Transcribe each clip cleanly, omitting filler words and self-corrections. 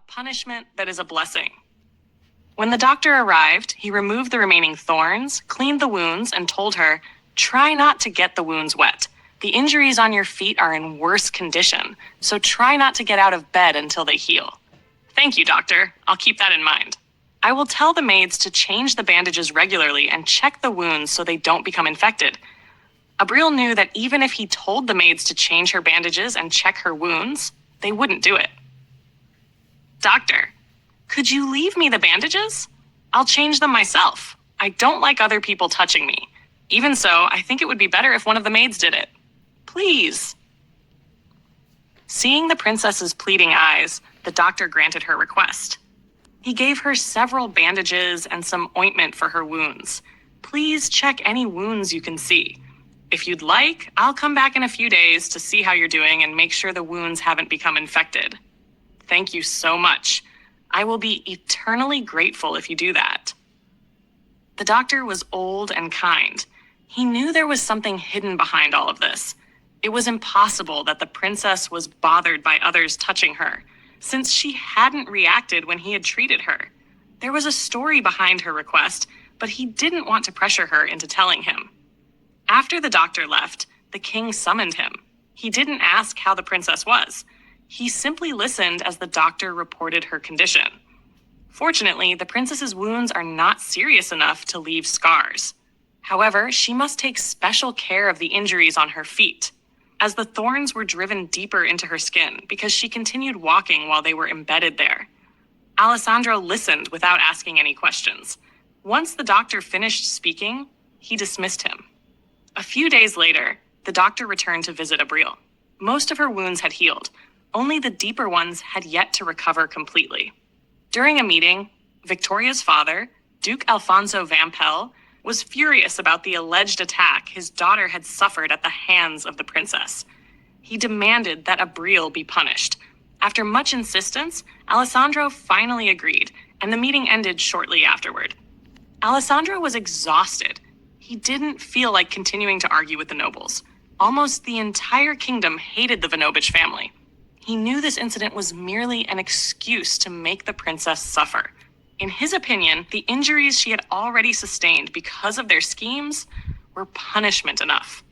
punishment that is a blessing. When the doctor arrived, he removed the remaining thorns, cleaned the wounds, and told her, "Try not to get the wounds wet. The injuries on your feet are in worse condition, so try not to get out of bed until they heal." "Thank you, doctor. I'll keep that in mind. I will tell the maids to change the bandages regularly and check the wounds so they don't become infected." Abril knew that even if he told the maids to change her bandages and check her wounds, they wouldn't do it. "Doctor, could you leave me the bandages? I'll change them myself. I don't like other people touching me. Even so, I think it would be better if one of the maids did it. Please." Seeing the princess's pleading eyes, the doctor granted her request. He gave her several bandages and some ointment for her wounds. "Please check any wounds you can see. If you'd like, I'll come back in a few days to see how you're doing and make sure the wounds haven't become infected." "Thank you so much. I will be eternally grateful if you do that." The doctor was old and kind. He knew there was something hidden behind all of this. It was impossible that the princess was bothered by others touching her, since she hadn't reacted when he had treated her. There was a story behind her request, but he didn't want to pressure her into telling him. After the doctor left, the king summoned him. He didn't ask how the princess was. He simply listened as the doctor reported her condition. Fortunately, the princess's wounds are not serious enough to leave scars. However, she must take special care of the injuries on her feet, as the thorns were driven deeper into her skin because she continued walking while they were embedded there. Alessandro listened without asking any questions. Once the doctor finished speaking, he dismissed him. A few days later, the doctor returned to visit Abril. Most of her wounds had healed. Only the deeper ones had yet to recover completely. During a meeting, Victoria's father, Duke Alfonso Vampel, was furious about the alleged attack his daughter had suffered at the hands of the princess. He demanded that Abril be punished. After much insistence, Alessandro finally agreed, and the meeting ended shortly afterward. Alessandro was exhausted. He didn't feel like continuing to argue with the nobles. Almost the entire kingdom hated the Vanovich family. He knew this incident was merely an excuse to make the princess suffer. In his opinion, the injuries she had already sustained because of their schemes were punishment enough.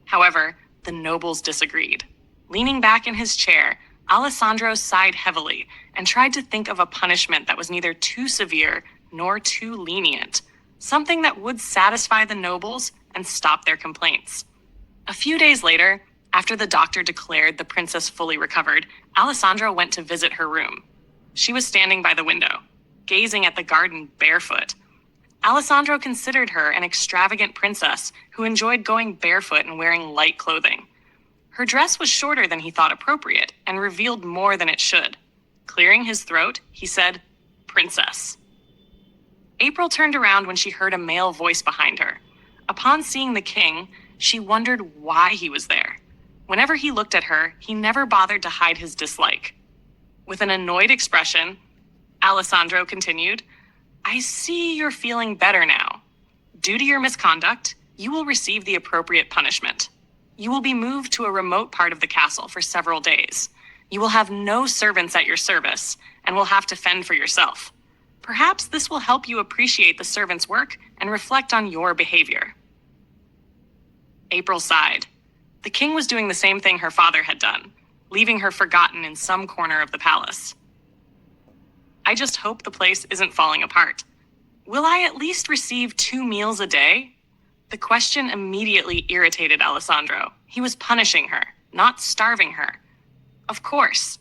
However, the nobles disagreed. Leaning back in his chair, Alessandro sighed heavily and tried to think of a punishment that was neither too severe nor too lenient, something that would satisfy the nobles and stop their complaints. A few days later, after the doctor declared the princess fully recovered, Alessandro went to visit her room. She was standing by the window, gazing at the garden barefoot. Alessandro considered her an extravagant princess who enjoyed going barefoot and wearing light clothing. Her dress was shorter than he thought appropriate and revealed more than it should. Clearing his throat, he said, "Princess." April turned around when she heard a male voice behind her. Upon seeing the king, she wondered why he was there. Whenever he looked at her, he never bothered to hide his dislike. With an annoyed expression, Alessandro continued, "I see you're feeling better now. Due to your misconduct, you will receive the appropriate punishment. You will be moved to a remote part of the castle for several days. You will have no servants at your service and will have to fend for yourself. Perhaps this will help you appreciate the servants' work and reflect on your behavior." April sighed. The king was doing the same thing her father had done, leaving her forgotten in some corner of the palace. "I just hope the place isn't falling apart. Will I at least receive 2 meals a day?" The question immediately irritated Alessandro. He was punishing her, not starving her. Of course.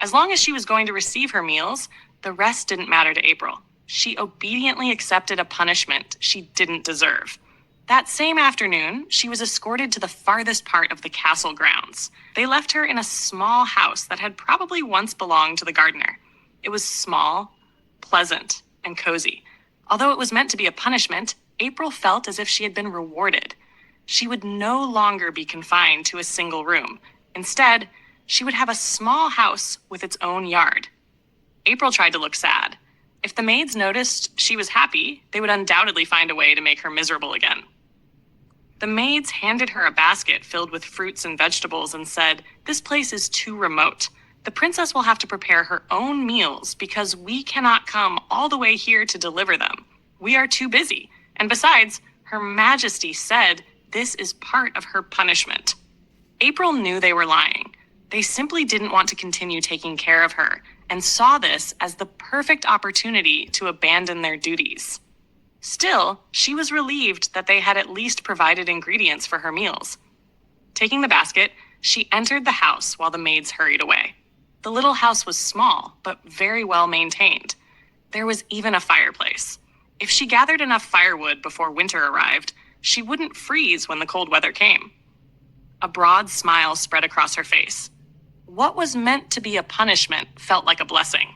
As long as she was going to receive her meals, the rest didn't matter to April. She obediently accepted a punishment she didn't deserve. That same afternoon, she was escorted to the farthest part of the castle grounds. They left her in a small house that had probably once belonged to the gardener. It was small, pleasant, and cozy. Although it was meant to be a punishment, April felt as if she had been rewarded. She would no longer be confined to a single room. Instead, she would have a small house with its own yard. April tried to look sad. If the maids noticed she was happy, they would undoubtedly find a way to make her miserable again. The maids handed her a basket filled with fruits and vegetables and said, "This place is too remote. The princess will have to prepare her own meals because we cannot come all the way here to deliver them. We are too busy. And besides, Her Majesty said this is part of her punishment. April knew they were lying. They simply didn't want to continue taking care of her and saw this as the perfect opportunity to abandon their duties. Still, she was relieved that they had at least provided ingredients for her meals. Taking the basket, she entered the house while the maids hurried away. The little house was small, but very well maintained. There was even a fireplace. If she gathered enough firewood before winter arrived, she wouldn't freeze when the cold weather came. A broad smile spread across her face. What was meant to be a punishment felt like a blessing.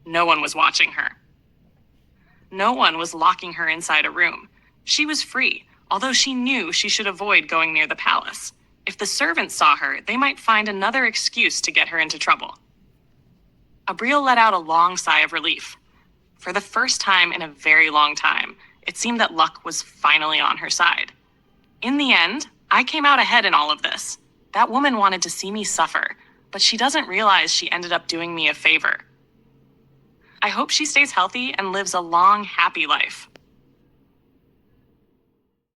No one was watching her. No one was locking her inside a room. She was free, although she knew she should avoid going near the palace. If the servants saw her, they might find another excuse to get her into trouble. Abriel let out a long sigh of relief. For the first time in a very long time, it seemed that luck was finally on her side. In the end, I came out ahead in all of this. That woman wanted to see me suffer, but she doesn't realize she ended up doing me a favor. I hope she stays healthy and lives a long, happy life.